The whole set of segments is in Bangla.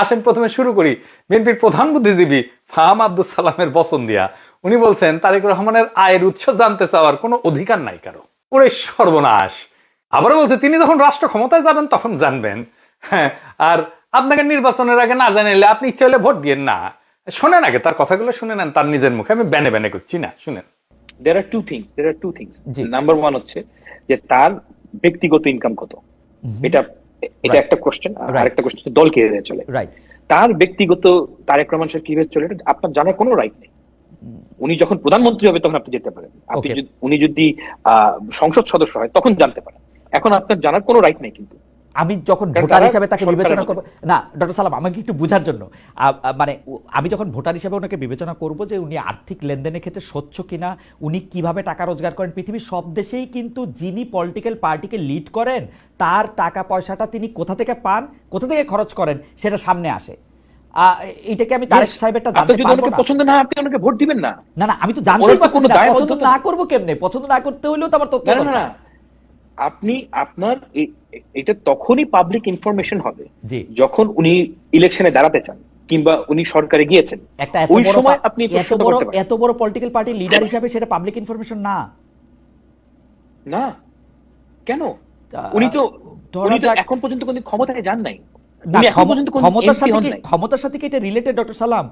আসেন প্রথমে শুরু করি বিএনপির প্রধান বুদ্ধিজীবী ফাহাম আব্দুল সালামের বচন দিয়া। উনি বলছেন তারেক রহমানের আয়ের উৎস জানতে চাওয়ার কোনো অধিকার নাই কারো। ওরে সর্বনাশ। আবারও বলছে তিনি যখন রাষ্ট্র ক্ষমতায় যাবেন তখন জানবেন। হ্যাঁ, আর আপনাকে নির্বাচনের আগে না জানাইলে আপনি ইচ্ছা হলে ভোট দিয়েন না। শোনেন আগে তার কথাগুলো শুনে নেন তার নিজের মুখে, আমি ব্যানে ব্যানে করছি না, শুনেন। there are two things number one হচ্ছে যে তার ব্যক্তিগত ইনকাম কত, এটা একটা কোশ্চেন। আর একটা কোশ্চেন হচ্ছে দল কিভাবে চলে। তার ব্যক্তিগত তারেক রহমান সাহেব কিভাবে চলে এটা আপনার জানার কোনো রাইট নেই। উনি যখন প্রধানমন্ত্রী হবে তখন আপনি যেতে পারেন, আপনি উনি যদি সংসদ সদস্য হয় তখন জানতে পারেন। এখন আপনার জানার কোনো রাইট নেই। কিন্তু আমি যখন ভোটার হিসেবে তাকে বিবেচনা করব না, ডক্টর সালাম আমাকে একটু বোঝার জন্য, মানে আমি যখন ভোটার হিসেবে ওনাকে বিবেচনা করব যে উনি আর্থিক লেনদেনের ক্ষেত্রে স্বচ্ছ কিনা, উনি কিভাবে টাকা রোজগার করেন। পৃথিবীর সব দেশেই কিন্তু যিনি পলিটিক্যাল পার্টিকে লিড করেন তার টাকা পয়সাটা তিনি কোথা থেকে পান, কোথা থেকে খরচ করেন সেটা সামনে আসে। এটাকে আমি তারেক সাহেবেরটা জানতে পারবো না। পছন্দ না আপনি ওনাকে ভোট দিবেন না। না না, আমি তো জানতে পারছি না পছন্দ না করব কেমনে। পছন্দ না করতে হইলেও তো আমার তথ্য দরকার। না, আপনি আপনার এটা তখনই পাবলিক ইনফরমেশন হবে যখন উনি ইলেকশনে দাঁড়াতে চান কিংবা উনি সরকারে গিয়েছেন। ওই সময় আপনি এত বড় পলিটিক্যাল পার্টি লিডার হিসেবে সেটা পাবলিক ইনফরমেশন না। না কেন? উনি তো এখন পর্যন্ত কোনো ক্ষমতায় যান নাই। ক্ষমতার সাথে কি এটা রিলেটেড ডক্টর সালাম?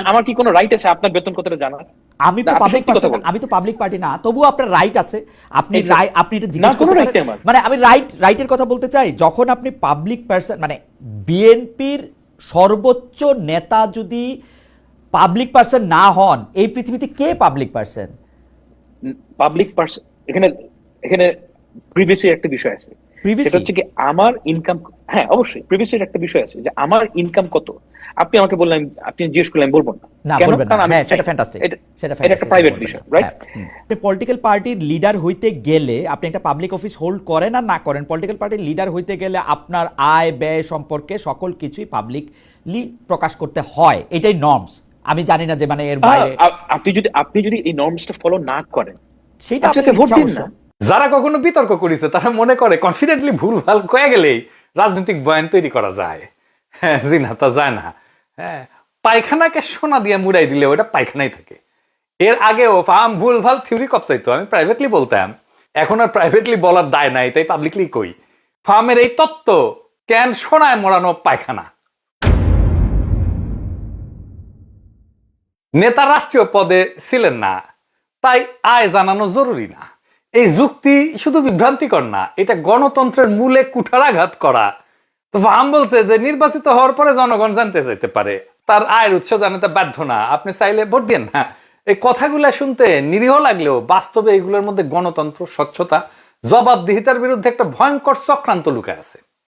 আমার কি কোনো রাইট আছে আপনার বেতন কতটা জানার? আমি তো পাবলিক পার্টি না, তবুও আপনার রাইট আছে। আপনি এটা জিজ্ঞেস করতে পারেন। মানে আমি রাইটের কথা বলতে চাই, যখন আপনি পাবলিক পারসন, মানে বিএনপির সর্বোচ্চ নেতা যদি পাবলিক পারসন না হন, এই পৃথিবীতে কে পাবলিক পারসন? পাবলিক পারসন এখানে প্রিভিয়াসের একটা বিষয় আছে। সেটা হচ্ছে কি আমার ইনকাম। হ্যাঁ অবশ্যই প্রিভিয়াসের একটা বিষয় আছে যে আমার ইনকাম কত। আপনি আমাকে বললেন, আপনি জিজ্ঞেস করলেন, বলবো না কেন? কারণ সেটা ফ্যান্টাস্টিক, এটা একটা প্রাইভেট বিষয়, রাইট? আপনি পলিটিক্যাল পার্টির লিডার হইতে গেলে আপনি একটা পাবলিক অফিস হোল্ড করেন আর না করেন, পলিটিক্যাল পার্টির লিডার হইতে গেলে আপনার আয় ব্যয় সম্পর্কে সকল কিছুই পাবলিকলি প্রকাশ করতে হয়। এটাই নর্মস। আমি জানি না যে মানে এর বাইরে আপনি যদি এই নর্মসটা ফলো না করেন সেটা আপনাকে ভোট দিন না। যারা কখনো বিতর্ক করেছে তারা মনে করে কনফিডেন্টলি ভুল ভাল কয়ে গেলেই রাজনৈতিক বয়ান তৈরি করা যায়। হ্যাঁ জি না, তা যায় না। হ্যাঁ, পায়খানাকে সোনা দিয়ে মুড়াই দিলে ওটা পায়খানাই থাকে। এর আগেও ফার্ম ভুল ভাল থিওরি কপসাইতো, আমি প্রাইভেটলি বলতাম, এখন আর প্রাইভেটলি বলার দায় নাই, তাই পাবলিকলি কই। ফার্মের এই তত্ত্ব কেন সোনায় মোড়ানো পায়খানা। নেতা রাষ্ট্রীয় পদে ছিলেন না, তাই আয় জানানো জরুরি না। এই যুক্তি শুধু বিভ্রান্তিকর না, এটা গণতন্ত্রের মূলে কুঠারাঘাত করা। তো ফাহাম বলছে যে নির্বাচিত হওয়ার পরে জনগণ জানতে চাইতে পারে, তার আয়ের উৎস জানাতে বাধ্য না, আপনি চাইলে ভোট দেন না। এই কথাগুলো শুনতে নিরীহ লাগলেও বাস্তবে এগুলোর মধ্যে গণতন্ত্র, স্বচ্ছতা, জবাবদিহিতার বিরুদ্ধে একটা ভয়ঙ্কর চক্রান্ত লুকায় আছে।